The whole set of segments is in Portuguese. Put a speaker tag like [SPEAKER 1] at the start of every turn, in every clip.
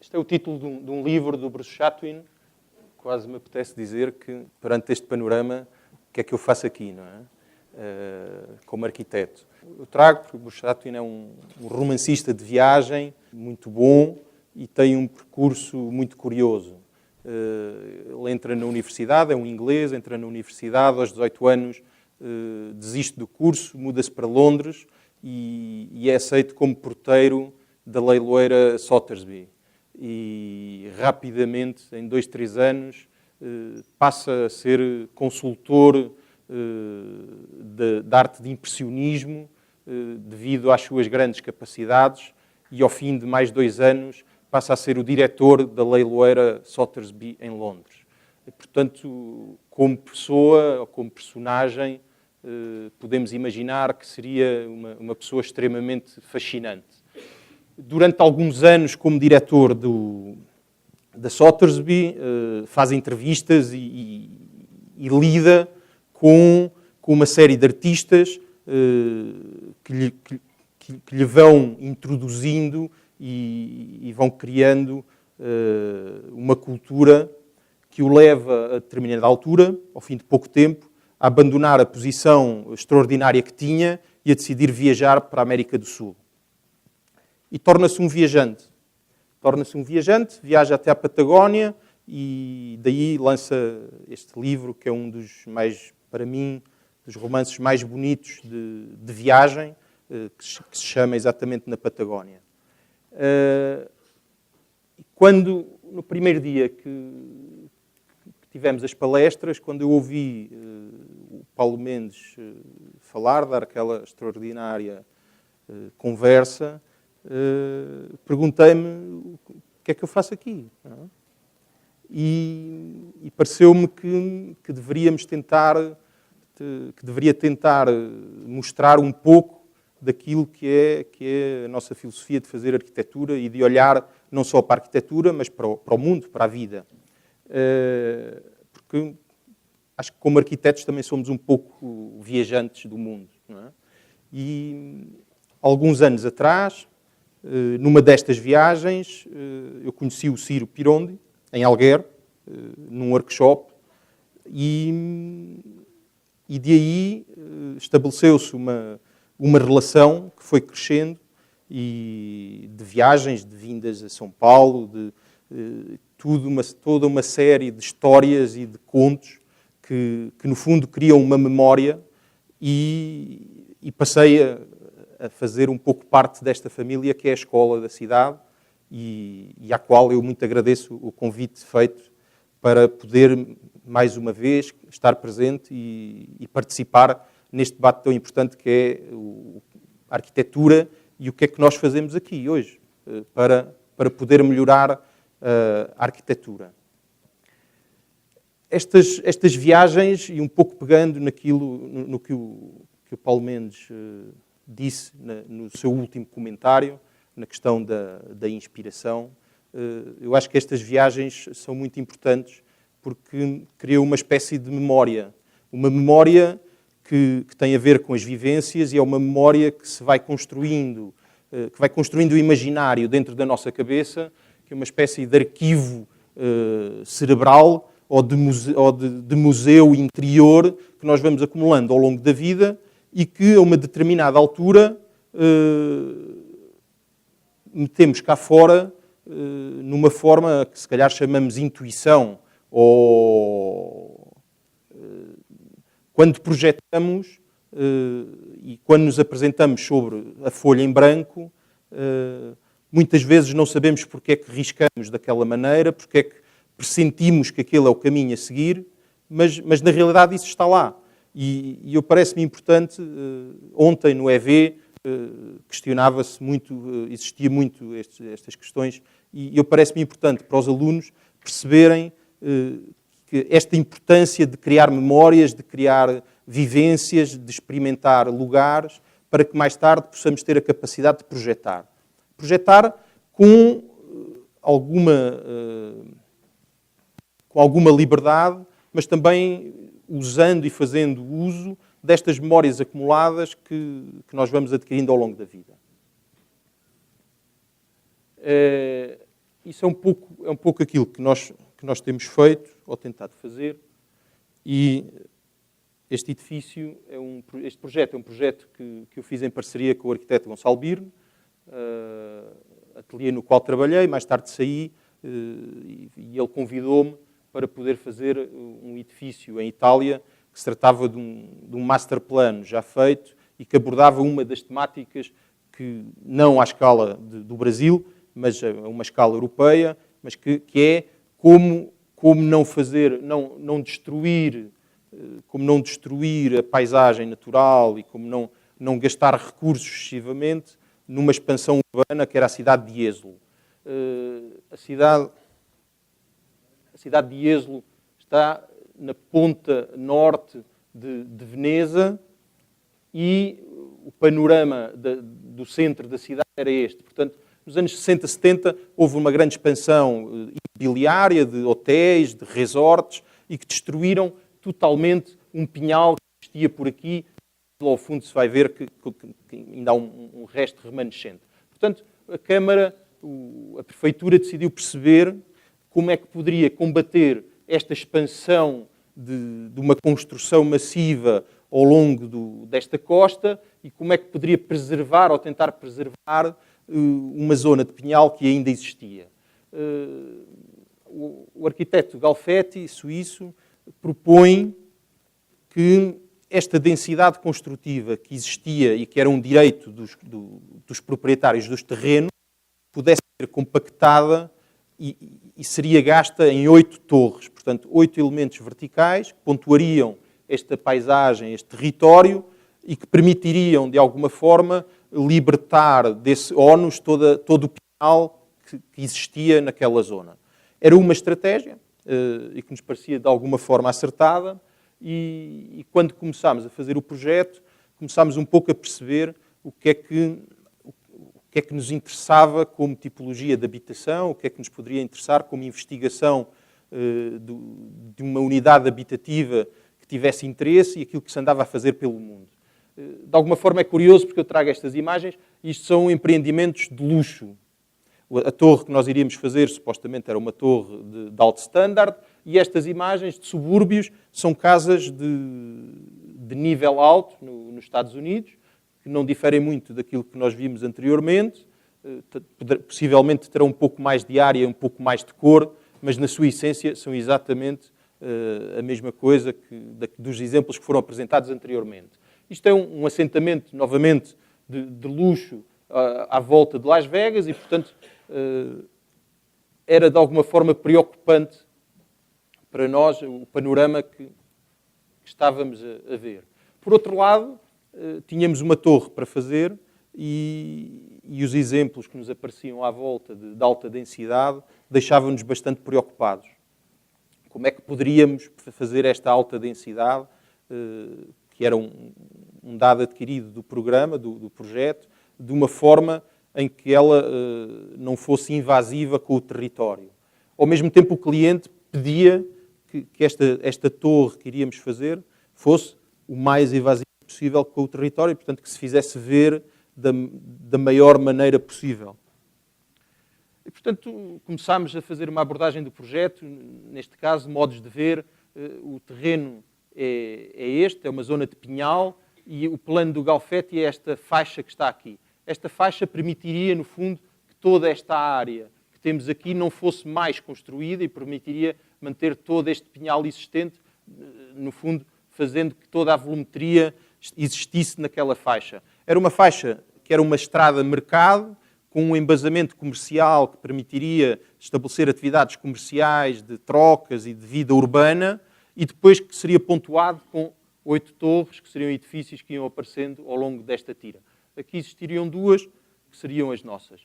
[SPEAKER 1] Este é o título de um livro do Bruce Chatwin. Quase me apetece dizer que, perante este panorama, o que é que eu faço aqui, não é? Como arquiteto. Eu trago, porque o Bruce Chatwin é um romancista de viagem muito bom e tem um percurso muito curioso. Ele entra na universidade, é um inglês, entra na universidade, aos 18 anos desiste do curso, muda-se para Londres e é aceito como porteiro da leiloeira Sotheby's. E rapidamente, em 2, 3 anos, passa a ser consultor da arte de impressionismo devido às suas grandes capacidades e ao fim de mais 2 anos passa a ser o diretor da leiloeira Sotheby's em Londres. E, portanto, como pessoa ou como personagem, podemos imaginar que seria uma pessoa extremamente fascinante. Durante alguns anos, como diretor da Sotheby's, faz entrevistas e lida com uma série de artistas que lhe vão introduzindo e vão criando uma cultura que o leva a determinada altura, ao fim de pouco tempo, a abandonar a posição extraordinária que tinha e a decidir viajar para a América do Sul. E torna-se um viajante. Viaja até à Patagónia e daí lança este livro, que é um dos mais, para mim, dos romances mais bonitos de viagem, que se chama exatamente Na Patagónia. Quando, no primeiro dia que tivemos as palestras, quando eu ouvi o Paulo Mendes falar, dar aquela extraordinária conversa, perguntei-me o que é que eu faço aqui. Não é? E pareceu-me que deveria tentar mostrar um pouco daquilo que é a nossa filosofia de fazer arquitetura e de olhar não só para a arquitetura, mas para o mundo, para a vida. Porque acho que como arquitetos também somos um pouco viajantes do mundo. Não é? E alguns anos atrás, numa destas viagens, eu conheci o Ciro Pirondi, em Alguer, num workshop, e de aí estabeleceu-se uma relação que foi crescendo, e de viagens, de vindas a São Paulo, toda uma série de histórias e de contos que no fundo criam uma memória, e passei a fazer um pouco parte desta família que é a escola da cidade e à qual eu muito agradeço o convite feito para poder, mais uma vez, estar presente e participar neste debate tão importante que é a arquitetura e o que é que nós fazemos aqui hoje para poder melhorar a arquitetura. Estas viagens, e um pouco pegando no que o Paulo Mendes disse no seu último comentário, na questão da inspiração, eu acho que estas viagens são muito importantes porque criam uma espécie de memória. Uma memória que tem a ver com as vivências e é uma memória que se vai construindo, o imaginário dentro da nossa cabeça, que é uma espécie de arquivo cerebral ou de museu interior que nós vamos acumulando ao longo da vida e que, a uma determinada altura, metemos cá fora numa forma que se calhar chamamos intuição, ou quando projetamos e quando nos apresentamos sobre a folha em branco, muitas vezes não sabemos porque é que riscamos daquela maneira, porque é que pressentimos que aquele é o caminho a seguir, mas na realidade isso está lá. E eu parece-me importante, ontem no EV questionava-se muito, existia muito estas questões, e eu parece-me importante para os alunos perceberem que esta importância de criar memórias, de criar vivências, de experimentar lugares, para que mais tarde possamos ter a capacidade de projetar. Projetar com alguma liberdade, mas também usando e fazendo uso destas memórias acumuladas que nós vamos adquirindo ao longo da vida. isso é um pouco aquilo que nós temos feito, ou tentado fazer, e este edifício, este projeto é um projeto que eu fiz em parceria com o arquiteto Gonçalo Birne, ateliê no qual trabalhei, mais tarde saí, e ele convidou-me para poder fazer um edifício em Itália, que se tratava de um master plan já feito e que abordava uma das temáticas que, não à escala do Brasil, mas a uma escala europeia, mas que é como não fazer, não destruir a paisagem natural e como não gastar recursos excessivamente numa expansão urbana que era a cidade de Jesolo. A cidade de Jesolo está na ponta norte de Veneza e o panorama do centro da cidade era este. Portanto, nos anos 60, 70, houve uma grande expansão imobiliária de hotéis, de resorts, e que destruíram totalmente um pinhal que existia por aqui. Lá ao fundo se vai ver que ainda há um resto remanescente. Portanto, a Câmara, a Prefeitura decidiu perceber como é que poderia combater esta expansão de uma construção massiva ao longo desta costa e como é que poderia preservar ou tentar preservar uma zona de pinhal que ainda existia. O arquiteto Galfetti, suíço, propõe que esta densidade construtiva que existia e que era um direito dos proprietários dos terrenos pudesse ser compactada e seria gasta em 8 torres. Portanto, 8 elementos verticais que pontuariam esta paisagem, este território e que permitiriam, de alguma forma, libertar desse ónus todo o pinhal que existia naquela zona. Era uma estratégia e que nos parecia, de alguma forma, acertada e quando começámos a fazer o projeto, começámos um pouco a perceber o que é que nos interessava como tipologia de habitação, o que é que nos poderia interessar como investigação de uma unidade habitativa que tivesse interesse e aquilo que se andava a fazer pelo mundo. De alguma forma é curioso porque eu trago estas imagens e isto são empreendimentos de luxo. A torre que nós iríamos fazer, supostamente, era uma torre de alto standard e estas imagens de subúrbios são casas de nível alto nos Estados Unidos, que não diferem muito daquilo que nós vimos anteriormente. Possivelmente terão um pouco mais de área, um pouco mais de cor, mas na sua essência são exatamente a mesma coisa dos exemplos que foram apresentados anteriormente. Isto é um assentamento, novamente, de luxo à volta de Las Vegas e, portanto, era de alguma forma preocupante para nós o panorama que estávamos a ver. Por outro lado, tínhamos uma torre para fazer e os exemplos que nos apareciam à volta de alta densidade deixavam-nos bastante preocupados. Como é que poderíamos fazer esta alta densidade, que era um dado adquirido do programa, do projeto, de uma forma em que ela não fosse invasiva com o território. Ao mesmo tempo, o cliente pedia que esta torre que iríamos fazer fosse o mais invasiva possível com o território, portanto, que se fizesse ver da maior maneira possível. E, portanto, começámos a fazer uma abordagem do projeto, neste caso, modos de ver. O terreno é este, é uma zona de pinhal, e o plano do Galfetti é esta faixa que está aqui. Esta faixa permitiria, no fundo, que toda esta área que temos aqui não fosse mais construída e permitiria manter todo este pinhal existente, no fundo, fazendo que toda a volumetria existisse naquela faixa. Era uma faixa que era uma estrada-mercado, com um embasamento comercial que permitiria estabelecer atividades comerciais, de trocas e de vida urbana, e depois que seria pontuado com 8 torres, que seriam edifícios que iam aparecendo ao longo desta tira. Aqui existiriam 2, que seriam as nossas.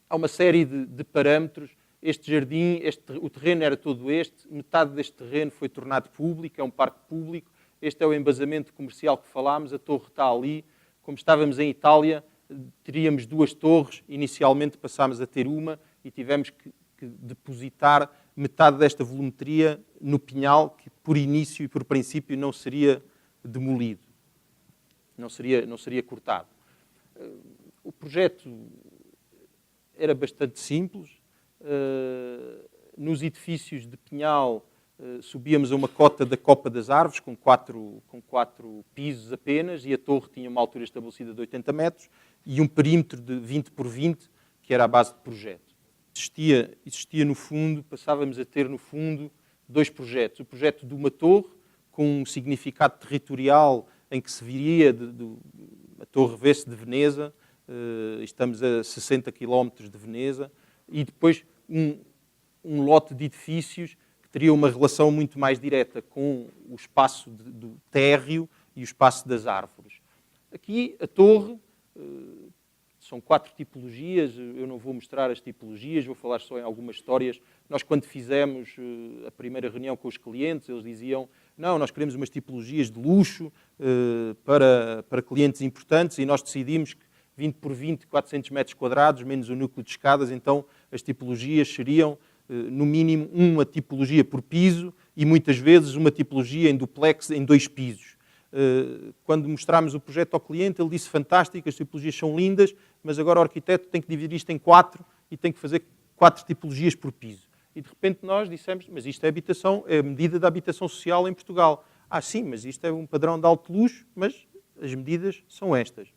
[SPEAKER 1] Há uma série de parâmetros. Este jardim, o terreno era todo este, metade deste terreno foi tornado público, é um parque público. Este é o embasamento comercial que falámos, a torre está ali. Como estávamos em Itália, teríamos 2 torres, inicialmente passámos a ter uma e tivemos que depositar metade desta volumetria no pinhal, que por início e por princípio não seria demolido, não seria cortado. O projeto era bastante simples. Nos edifícios de Pinhal subíamos a uma cota da Copa das Árvores, com quatro pisos apenas, e a torre tinha uma altura estabelecida de 80 metros e um perímetro de 20 por 20, que era a base de projeto. Existia no fundo, passávamos a ter no fundo dois projetos. O projeto de uma torre, com um significado territorial em que se viria, a torre vê-se de Veneza, estamos a 60 km de Veneza, e depois um lote de edifícios que teria uma relação muito mais direta com o espaço do térreo e o espaço das árvores. Aqui a torre, são 4 tipologias, eu não vou mostrar as tipologias, vou falar só em algumas histórias. Nós, quando fizemos a primeira reunião com os clientes, eles diziam: não, nós queremos umas tipologias de luxo para clientes importantes, e nós decidimos que 20 por 20, 400 metros quadrados, menos o núcleo de escadas, então as tipologias seriam, no mínimo, uma tipologia por piso e, muitas vezes, uma tipologia em duplex em 2 pisos. Quando mostrámos o projeto ao cliente, ele disse: fantástico, as tipologias são lindas, mas agora o arquiteto tem que dividir isto em 4 e tem que fazer 4 tipologias por piso. E de repente nós dissemos: mas isto é habitação, é a medida da habitação social em Portugal. Ah, sim, mas isto é um padrão de alto luxo, mas as medidas são estas.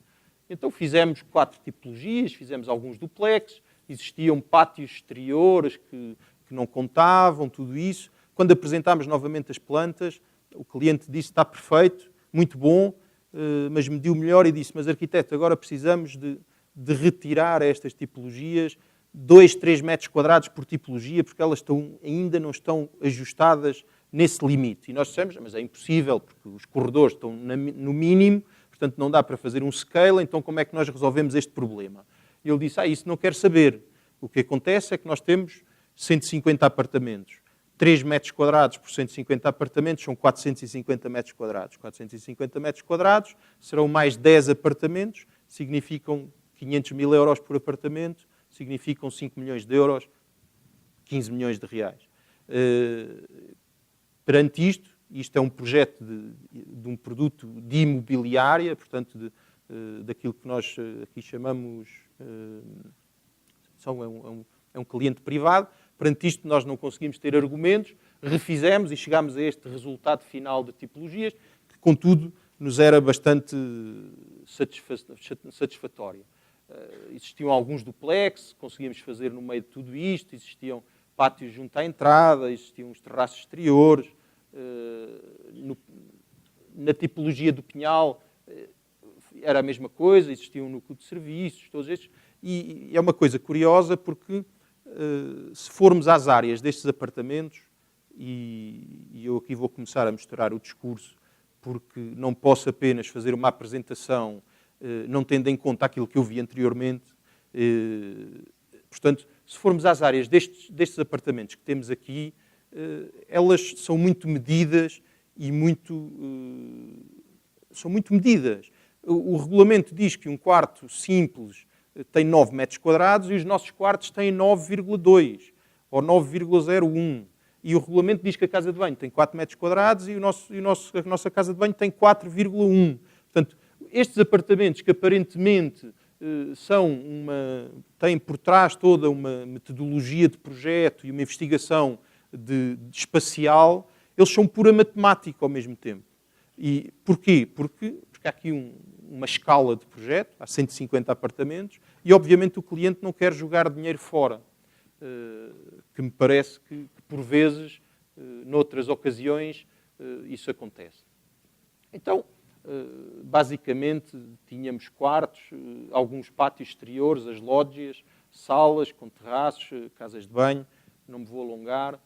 [SPEAKER 1] Então fizemos 4 tipologias, fizemos alguns duplex, existiam pátios exteriores que não contavam, tudo isso. Quando apresentámos novamente as plantas, o cliente disse: está perfeito, muito bom, mas mediu melhor e disse: mas arquiteto, agora precisamos de retirar estas tipologias, 2, 3 metros quadrados por tipologia, porque elas ainda não estão ajustadas nesse limite. E nós dissemos: mas é impossível, porque os corredores estão no mínimo, portanto não dá para fazer um scale, então como é que nós resolvemos este problema? E ele disse: isso não quero saber. O que acontece é que nós temos 150 apartamentos. 3 metros quadrados por 150 apartamentos são 450 metros quadrados. 450 metros quadrados serão mais 10 apartamentos, significam 500 mil euros por apartamento, significam 5 milhões de euros, 15 milhões de reais. Perante isto é um projeto de um produto de imobiliária, portanto, daquilo que nós aqui chamamos, é um cliente privado. Perante isto, nós não conseguimos ter argumentos, refizemos e chegámos a este resultado final de tipologias, que, contudo, nos era bastante satisfatório. Existiam alguns duplex, conseguíamos fazer no meio de tudo isto, existiam pátios junto à entrada, existiam os terraços exteriores. Na tipologia do Pinhal era a mesma coisa, existia um núcleo de serviços, todos estes. E é uma coisa curiosa porque, se formos às áreas destes apartamentos, e eu aqui vou começar a misturar o discurso, porque não posso apenas fazer uma apresentação não tendo em conta aquilo que eu vi anteriormente. Portanto, se formos às áreas destes apartamentos que temos aqui, elas são muito medidas e são muito medidas. O regulamento diz que um quarto simples tem 9 metros quadrados e os nossos quartos têm 9,2 ou 9,01. E o regulamento diz que a casa de banho tem 4 metros quadrados e a nossa casa de banho tem 4,1. Portanto, estes apartamentos que aparentemente têm por trás toda uma metodologia de projeto e uma investigação de espacial, eles são pura matemática ao mesmo tempo. E porquê? Porque há aqui uma escala de projeto, há 150 apartamentos, e obviamente o cliente não quer jogar dinheiro fora, que me parece que por vezes, noutras ocasiões, isso acontece. Então, basicamente, tínhamos quartos, alguns pátios exteriores, as lógias, salas com terraços, casas de banho, não me vou alongar.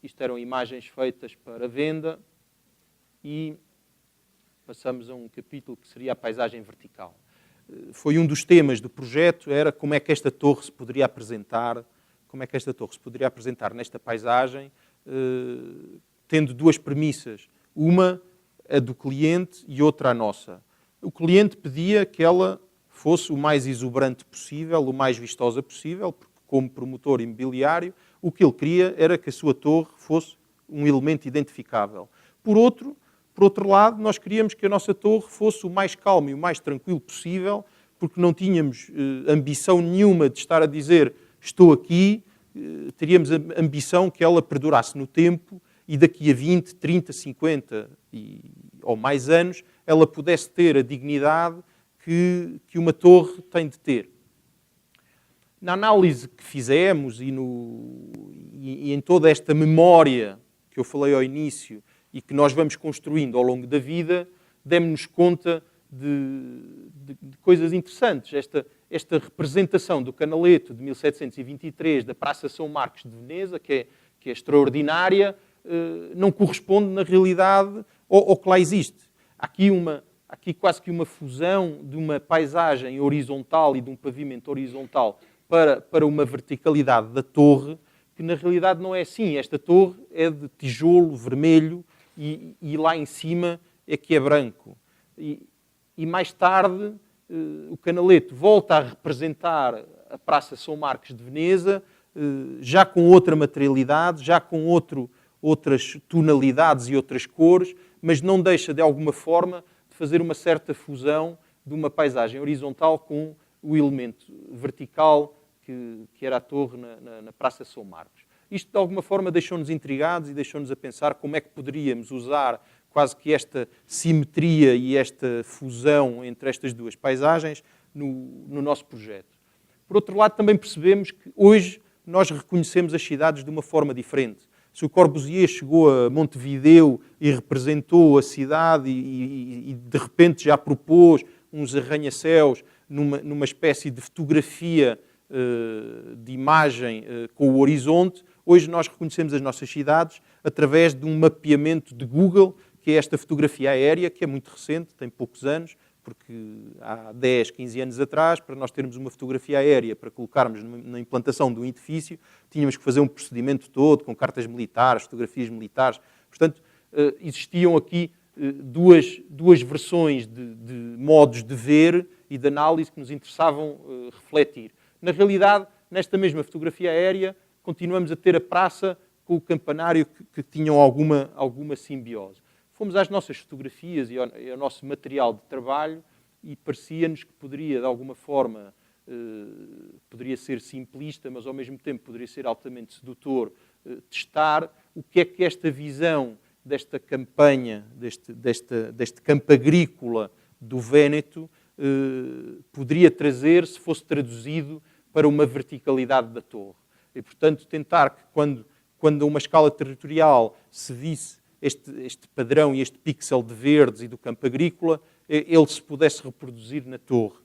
[SPEAKER 1] Isto eram imagens feitas para venda e passamos a um capítulo que seria a paisagem vertical. Foi um dos temas do projeto, era como é que esta torre se poderia apresentar, nesta paisagem, tendo 2 premissas, uma a do cliente e outra a nossa. O cliente pedia que ela fosse o mais exuberante possível, o mais vistosa possível, porque como promotor imobiliário, o que ele queria era que a sua torre fosse um elemento identificável. Por outro lado, nós queríamos que a nossa torre fosse o mais calmo e o mais tranquilo possível, porque não tínhamos ambição nenhuma de estar a dizer estou aqui, teríamos a ambição que ela perdurasse no tempo e daqui a 20, 30, 50 ou mais anos ela pudesse ter a dignidade que uma torre tem de ter. Na análise que fizemos e em toda esta memória que eu falei ao início e que nós vamos construindo ao longo da vida, demos-nos conta de coisas interessantes. Esta representação do Canaletto de 1723 da Praça São Marcos de Veneza, que é extraordinária, não corresponde na realidade ao que lá existe. Há aqui quase que uma fusão de uma paisagem horizontal e de um pavimento horizontal para uma verticalidade da torre, que na realidade não é assim. Esta torre é de tijolo vermelho e lá em cima é que é branco. E mais tarde o Canaletto volta a representar a Praça São Marcos de Veneza, já com outra materialidade, já com outras tonalidades e outras cores, mas não deixa de alguma forma de fazer uma certa fusão de uma paisagem horizontal com o elemento vertical que era a torre na Praça São Marcos. Isto, de alguma forma, deixou-nos intrigados e deixou-nos a pensar como é que poderíamos usar quase que esta simetria e esta fusão entre estas duas paisagens no nosso projeto. Por outro lado, também percebemos que hoje nós reconhecemos as cidades de uma forma diferente. Se o Corbusier chegou a Montevideo e representou a cidade e de repente já propôs uns arranha-céus numa espécie de fotografia de imagem com o horizonte, hoje nós reconhecemos as nossas cidades através de um mapeamento de Google, que é esta fotografia aérea, que é muito recente, tem poucos anos, porque há 10, 15 anos atrás, para nós termos uma fotografia aérea, para colocarmos na implantação de um edifício, tínhamos que fazer um procedimento todo, com cartas militares, fotografias militares. Portanto, existiam aqui duas versões de modos de ver e de análise que nos interessavam refletir. Na realidade, nesta mesma fotografia aérea, continuamos a ter a praça com o campanário que tinham alguma simbiose. Fomos às nossas fotografias e ao nosso material de trabalho e parecia-nos que poderia, de alguma forma, poderia ser simplista, mas ao mesmo tempo poderia ser altamente sedutor, testar o que é que esta visão desta campanha, deste campo agrícola do Véneto, poderia trazer se fosse traduzido para uma verticalidade da torre. E, portanto, tentar que quando a uma escala territorial se visse este padrão e este pixel de verdes e do campo agrícola, ele se pudesse reproduzir na torre.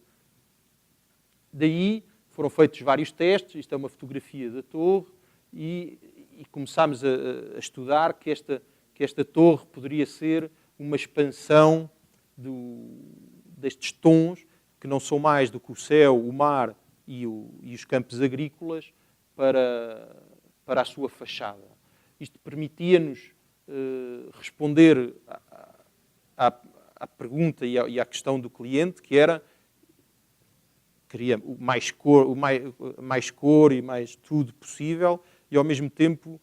[SPEAKER 1] Daí foram feitos vários testes, isto é uma fotografia da torre, e começámos a estudar que esta torre poderia ser uma expansão destes tons, que não são mais do que o céu, o mar e os campos agrícolas, para a sua fachada. Isto permitia-nos responder à pergunta e à questão do cliente, que era queria mais cor e mais tudo possível, e ao mesmo tempo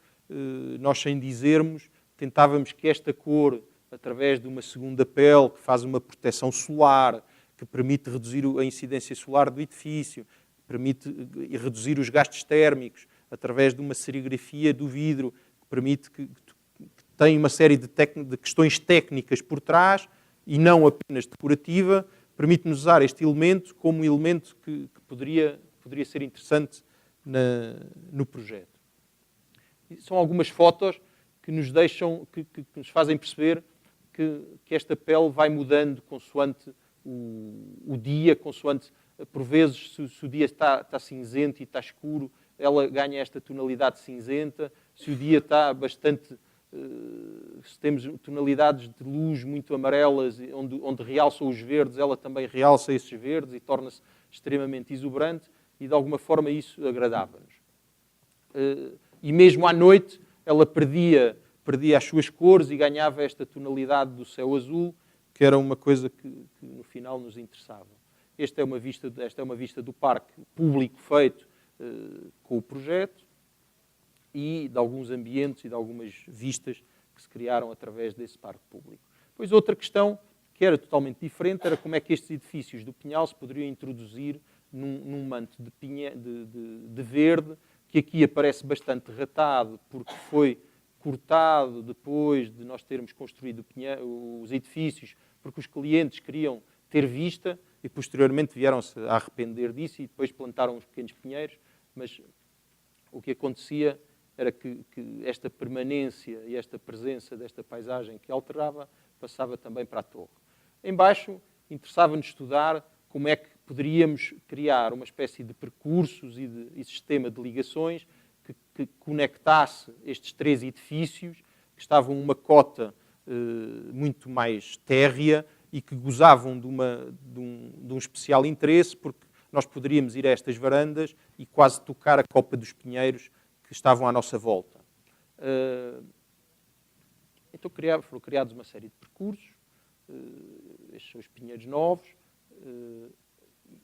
[SPEAKER 1] nós, sem dizermos, tentávamos que esta cor, através de uma segunda pele que faz uma proteção solar, que permite reduzir a incidência solar do edifício, permite reduzir os gastos térmicos, através de uma serigrafia do vidro, que permite que tem uma série de questões técnicas por trás e não apenas decorativa, permite-nos usar este elemento como um elemento que poderia ser interessante no projeto. E são algumas fotos que nos deixam, que nos fazem perceber que esta pele vai mudando consoante o dia, consoante, por vezes, se o dia está cinzento e está escuro, ela ganha esta tonalidade cinzenta. Se o dia está bastante... se temos tonalidades de luz muito amarelas, onde realçam os verdes, ela também realça esses verdes e torna-se extremamente exuberante, e de alguma forma isso agradava-nos. E mesmo à noite ela perdia as suas cores e ganhava esta tonalidade do céu azul, que era uma coisa que no final nos interessava. Esta é uma vista do parque público feito com o projeto e de alguns ambientes e de algumas vistas que se criaram através desse parque público. Depois outra questão que era totalmente diferente era como é que estes edifícios do Pinhal se poderiam introduzir num manto de verde, que aqui aparece bastante ratado, porque foi cortado depois de nós termos construído os edifícios, porque os clientes queriam ter vista e posteriormente vieram-se a arrepender disso e depois plantaram os pequenos pinheiros, mas o que acontecia era que esta permanência e esta presença desta paisagem que alterava passava também para a torre. Embaixo, interessava-nos estudar como é que poderíamos criar uma espécie de percursos e sistema de ligações que conectasse estes 3 edifícios, que estavam uma cota muito mais térrea e que gozavam de um especial interesse, porque nós poderíamos ir a estas varandas e quase tocar a copa dos pinheiros que estavam à nossa volta. Então foram criados uma série de percursos, estes são os pinheiros novos,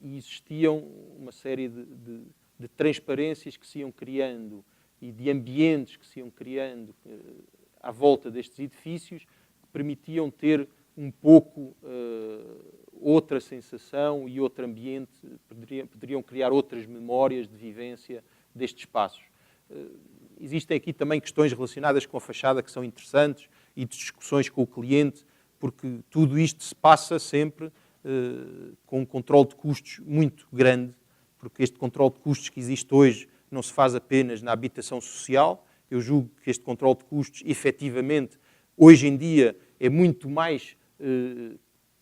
[SPEAKER 1] e existiam uma série de transparências que se iam criando e de ambientes que se iam criando à volta destes edifícios que permitiam ter um pouco outra sensação e outro ambiente, poderiam criar outras memórias de vivência destes espaços. Existem aqui também questões relacionadas com a fachada que são interessantes e de discussões com o cliente, porque tudo isto se passa sempre com um controle de custos muito grande, porque este controle de custos que existe hoje não se faz apenas na habitação social. Eu julgo que este controle de custos, efetivamente, hoje em dia é muito mais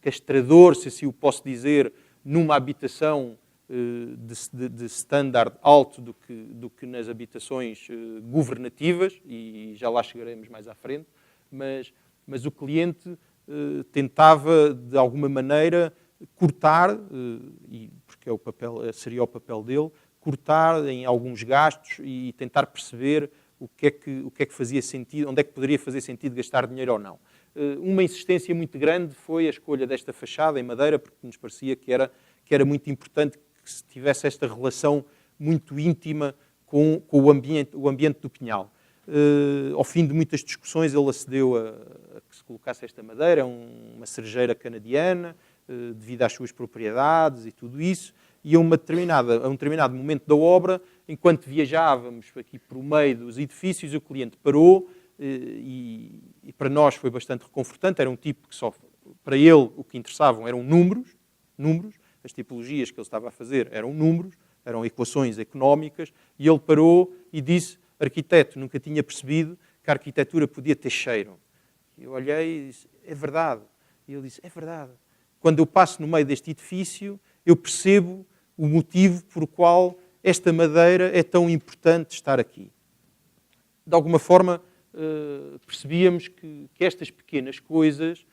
[SPEAKER 1] castrador, se assim o posso dizer, numa habitação de standard alto do que nas habitações governativas, e já lá chegaremos mais à frente, mas o cliente tentava, de alguma maneira, cortar, porque seria o papel dele, cortar em alguns gastos e tentar perceber o que é que fazia sentido, onde é que poderia fazer sentido gastar dinheiro ou não. Uma insistência muito grande foi a escolha desta fachada em madeira, porque nos parecia que era muito importante que se tivesse esta relação muito íntima com o ambiente do Pinhal. Ao fim de muitas discussões, ele acedeu a que se colocasse esta madeira, uma cerejeira canadiana, devido às suas propriedades e tudo isso, e a um determinado momento da obra, enquanto viajávamos aqui por meio dos edifícios, o cliente parou e para nós foi bastante reconfortante. Era um tipo que só, para ele, o que interessavam eram números, as tipologias que ele estava a fazer eram números, eram equações económicas, e ele parou e disse: arquiteto, nunca tinha percebido que a arquitetura podia ter cheiro. Eu olhei e disse: é verdade. E ele disse: é verdade. Quando eu passo no meio deste edifício, eu percebo o motivo por qual esta madeira é tão importante estar aqui. De alguma forma, percebíamos que estas pequenas coisas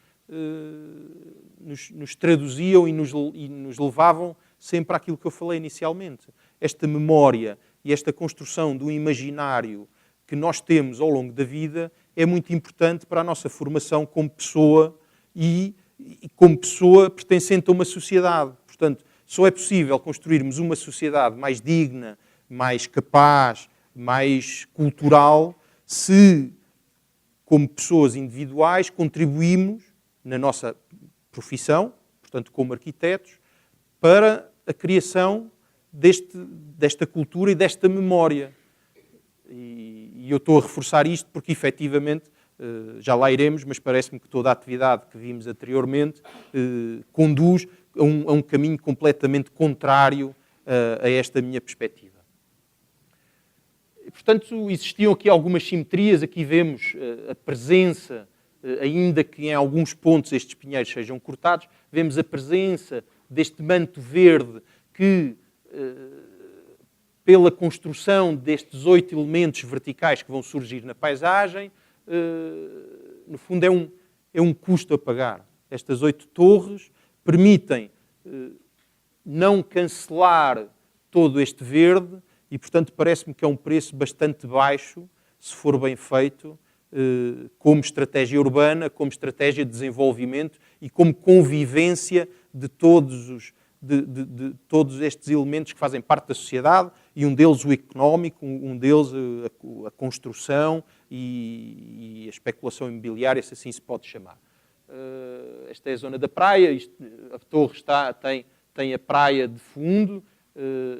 [SPEAKER 1] nos traduziam e nos levavam sempre àquilo que eu falei inicialmente. Esta memória e esta construção de um imaginário que nós temos ao longo da vida é muito importante para a nossa formação como pessoa e como pessoa pertencente a uma sociedade. Portanto, só é possível construirmos uma sociedade mais digna, mais capaz, mais cultural, se, como pessoas individuais, contribuímos na nossa profissão, portanto, como arquitetos, para a criação desta cultura e desta memória. E eu estou a reforçar isto porque, efetivamente, já lá iremos, mas parece-me que toda a atividade que vimos anteriormente conduz a um caminho completamente contrário a esta minha perspectiva. E, portanto, existiam aqui algumas simetrias. Aqui vemos a presença, ainda que em alguns pontos estes pinheiros sejam cortados, vemos a presença deste manto verde que, pela construção destes 8 elementos verticais que vão surgir na paisagem, no fundo é um custo a pagar. Estas 8 torres permitem não cancelar todo este verde e, portanto, parece-me que é um preço bastante baixo, se for bem feito, como estratégia urbana, como estratégia de desenvolvimento e como convivência de todos estes elementos que fazem parte da sociedade, e um deles o económico, um deles a construção e a especulação imobiliária, se assim se pode chamar. esta é a zona da praia, a torre tem a praia de fundo,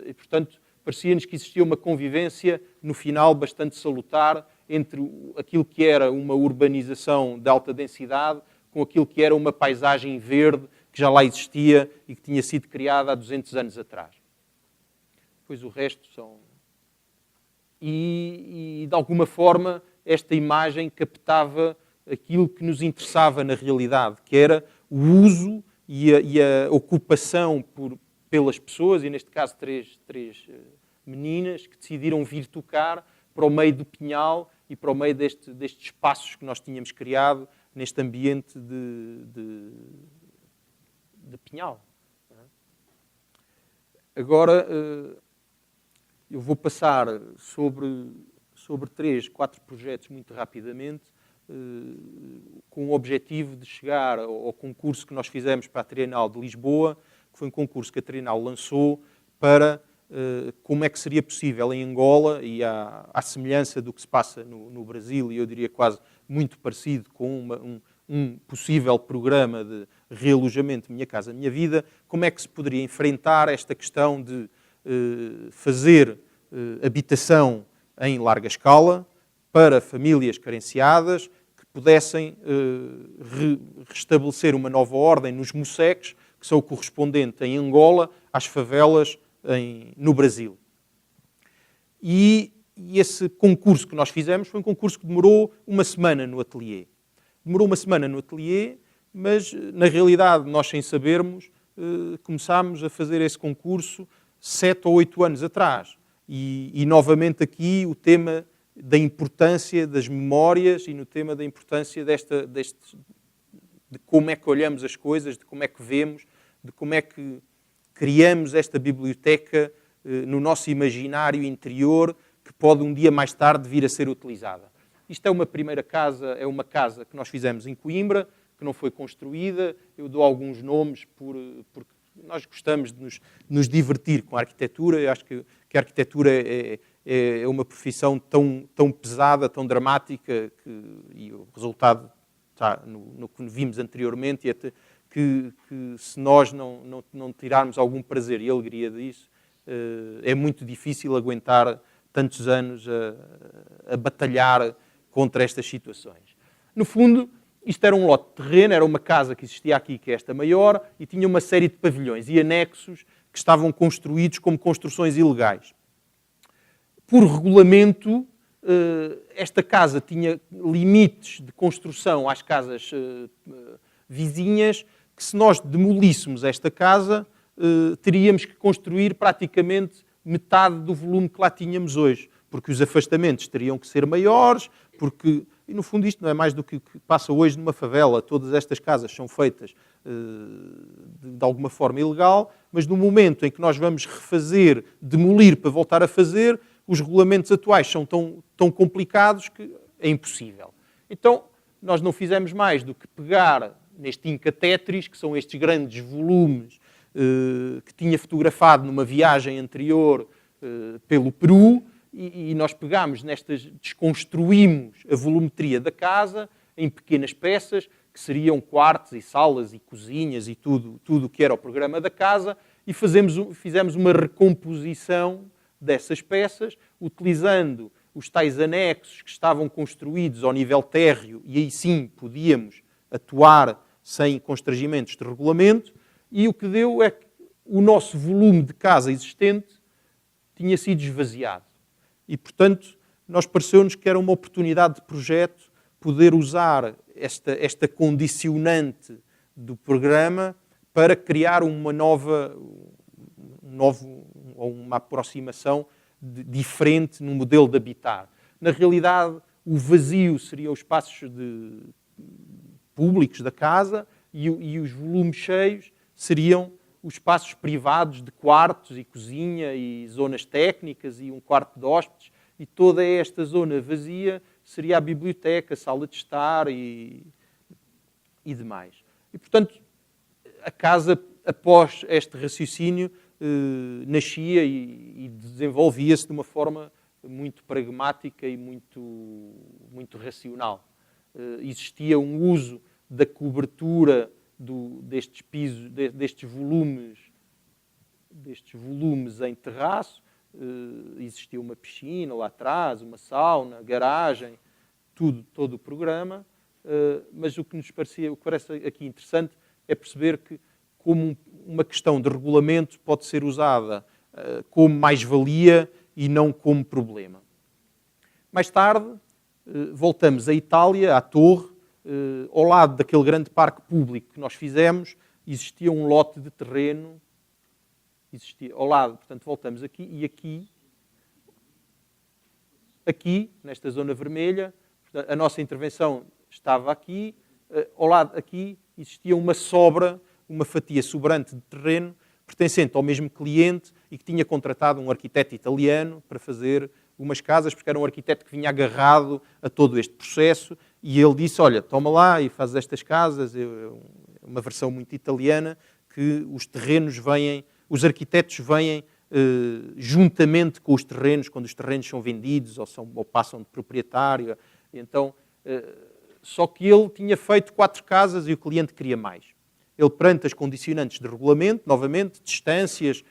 [SPEAKER 1] e, portanto, parecia-nos que existia uma convivência, no final, bastante salutar entre aquilo que era uma urbanização de alta densidade com aquilo que era uma paisagem verde que já lá existia e que tinha sido criada há 200 anos atrás. Depois o resto são... E de alguma forma, esta imagem captava aquilo que nos interessava na realidade, que era o uso e a ocupação pelas pessoas, e neste caso três meninas, que decidiram vir tocar para o meio do pinhal e para o meio destes espaços que nós tínhamos criado neste ambiente de pinhal. Agora, eu vou passar sobre 3, 4 projetos muito rapidamente, com o objetivo de chegar ao concurso que nós fizemos para a Trienal de Lisboa, que foi um concurso que a Trienal lançou para como é que seria possível em Angola, e à semelhança do que se passa no Brasil, e eu diria quase muito parecido com um possível programa de realojamento Minha Casa Minha Vida, como é que se poderia enfrentar esta questão de fazer habitação em larga escala para famílias carenciadas que pudessem restabelecer uma nova ordem nos MUSECs, que são o correspondente em Angola às favelas no Brasil. E esse concurso que nós fizemos foi um concurso que demorou uma semana no ateliê. Demorou uma semana no ateliê, mas na realidade nós, sem sabermos, começámos a fazer esse concurso 7 ou 8 anos atrás. E novamente aqui o tema da importância das memórias e no tema da importância de como é que olhamos as coisas, de como é que vemos, de como é que criamos esta biblioteca no nosso imaginário interior que pode um dia mais tarde vir a ser utilizada. Isto é uma primeira casa, é uma casa que nós fizemos em Coimbra, que não foi construída. Eu dou alguns nomes porque nós gostamos de nos divertir com a arquitetura. Eu acho que a arquitetura é uma profissão tão pesada, tão dramática, e o resultado está no que vimos anteriormente, e até que se nós não tirarmos algum prazer e alegria disso, é muito difícil aguentar tantos anos a batalhar contra estas situações. No fundo, isto era um lote de terreno, era uma casa que existia aqui, que é esta maior, e tinha uma série de pavilhões e anexos que estavam construídos como construções ilegais. Por regulamento, esta casa tinha limites de construção às casas vizinhas, que se nós demolíssemos esta casa, teríamos que construir praticamente metade do volume que lá tínhamos hoje, porque os afastamentos teriam que ser maiores, e no fundo isto não é mais do que passa hoje numa favela. Todas estas casas são feitas de alguma forma ilegal, mas no momento em que nós vamos refazer, demolir para voltar a fazer, os regulamentos atuais são tão complicados que é impossível. Então, nós não fizemos mais do que pegar neste Inca Tetris, que são estes grandes volumes que tinha fotografado numa viagem anterior pelo Peru, e nós pegámos desconstruímos a volumetria da casa em pequenas peças, que seriam quartos e salas e cozinhas e tudo o que era o programa da casa, e fizemos uma recomposição dessas peças, utilizando os tais anexos que estavam construídos ao nível térreo, e aí sim podíamos atuar sem constrangimentos de regulamento, e o que deu é que o nosso volume de casa existente tinha sido esvaziado. E, portanto, nós pareceu-nos que era uma oportunidade de projeto poder usar esta condicionante do programa para criar uma aproximação diferente no modelo de habitar. Na realidade, o vazio seria os espaços públicos da casa e os volumes cheios seriam os espaços privados de quartos e cozinha e zonas técnicas e um quarto de hóspedes, e toda esta zona vazia seria a biblioteca, a sala de estar e demais. E, portanto, a casa, após este raciocínio, nascia e desenvolvia-se de uma forma muito pragmática e muito racional. Existia um uso da cobertura destes pisos, destes volumes em terraço. Existia uma piscina lá atrás, uma sauna, garagem, todo o programa. Mas o que parece aqui interessante é perceber que, como uma questão de regulamento, pode ser usada como mais-valia e não como problema. Mais tarde, voltamos à Itália, à Torre. Ao lado daquele grande parque público que nós fizemos, existia um lote de terreno. Ao lado, portanto, voltamos aqui. E aqui, nesta zona vermelha, a nossa intervenção estava aqui. Ao lado aqui existia uma sobra, uma fatia sobrante de terreno, pertencente ao mesmo cliente e que tinha contratado um arquiteto italiano para fazer umas casas, porque era um arquiteto que vinha agarrado a todo este processo, e ele disse, olha, toma lá e faz estas casas. Uma versão muito italiana, que os terrenos vêm, os arquitetos vêm juntamente com os terrenos, quando os terrenos são vendidos ou passam de proprietário. Então, só que ele tinha feito 4 casas e o cliente queria mais. Ele, perante as condicionantes de regulamento, novamente, distâncias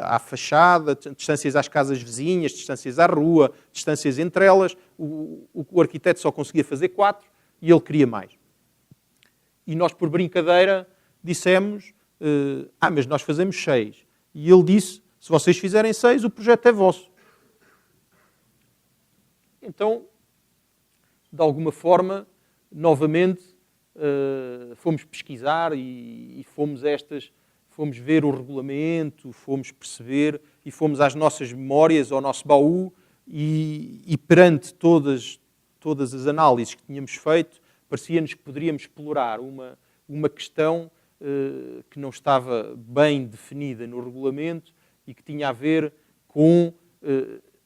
[SPEAKER 1] à fachada, distâncias às casas vizinhas, distâncias à rua, distâncias entre elas, o arquiteto só conseguia fazer 4 e ele queria mais. E nós, por brincadeira, dissemos, mas nós fazemos 6. E ele disse, se vocês fizerem 6, o projeto é vosso. Então, de alguma forma, novamente, fomos pesquisar e fomos ver o regulamento, fomos perceber e fomos às nossas memórias, ao nosso baú, e perante todas as análises que tínhamos feito, parecia-nos que poderíamos explorar uma questão que não estava bem definida no regulamento e que tinha a ver com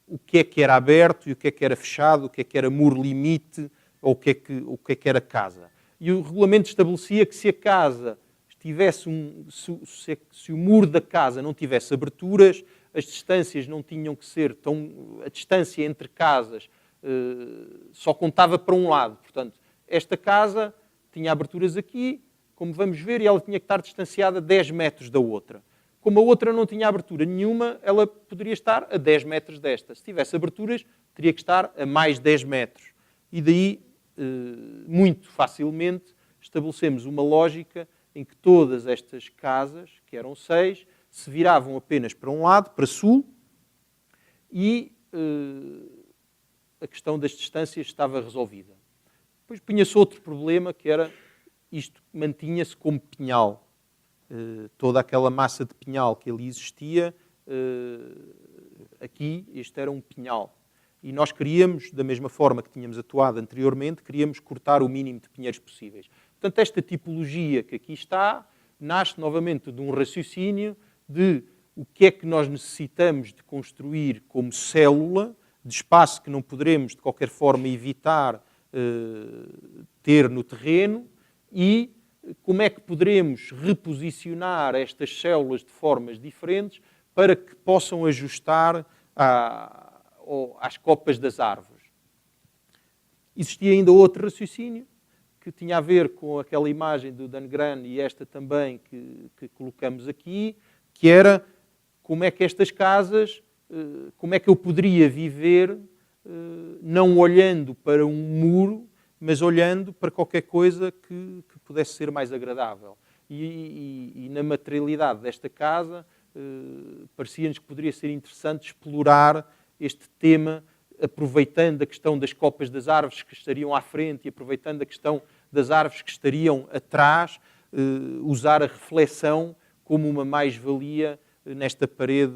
[SPEAKER 1] o que era aberto e o que era fechado, o que era muro limite ou o que era casa. E o regulamento estabelecia que se a casa tivesse se o muro da casa não tivesse aberturas, as distâncias não tinham que ser a distância entre casas só contava para um lado. Portanto, esta casa tinha aberturas aqui, como vamos ver, e ela tinha que estar distanciada 10 metros da outra. Como a outra não tinha abertura nenhuma, ela poderia estar a 10 metros desta. Se tivesse aberturas, teria que estar a mais 10 metros. E daí, muito facilmente, estabelecemos uma lógica em que todas estas casas, que eram 6, se viravam apenas para um lado, para sul, e a questão das distâncias estava resolvida. Depois punha-se outro problema, que era isto mantinha-se como pinhal. Toda aquela massa de pinhal que ali existia, aqui, este era um pinhal. E nós queríamos, da mesma forma que tínhamos atuado anteriormente, queríamos cortar o mínimo de pinheiros possíveis. Portanto, esta tipologia que aqui está, nasce novamente de um raciocínio de o que é que nós necessitamos de construir como célula, de espaço que não poderemos, de qualquer forma, evitar ter no terreno, e como é que poderemos reposicionar estas células de formas diferentes para que possam ajustar às copas das árvores. Existia ainda outro raciocínio, que tinha a ver com aquela imagem do Dan Gran e esta também que colocamos aqui, que era como é que estas casas, como é que eu poderia viver não olhando para um muro, mas olhando para qualquer coisa que pudesse ser mais agradável. E na materialidade desta casa, parecia-nos que poderia ser interessante explorar este tema, aproveitando a questão das copas das árvores que estariam à frente e aproveitando a questão das árvores que estariam atrás, usar a reflexão como uma mais-valia nesta parede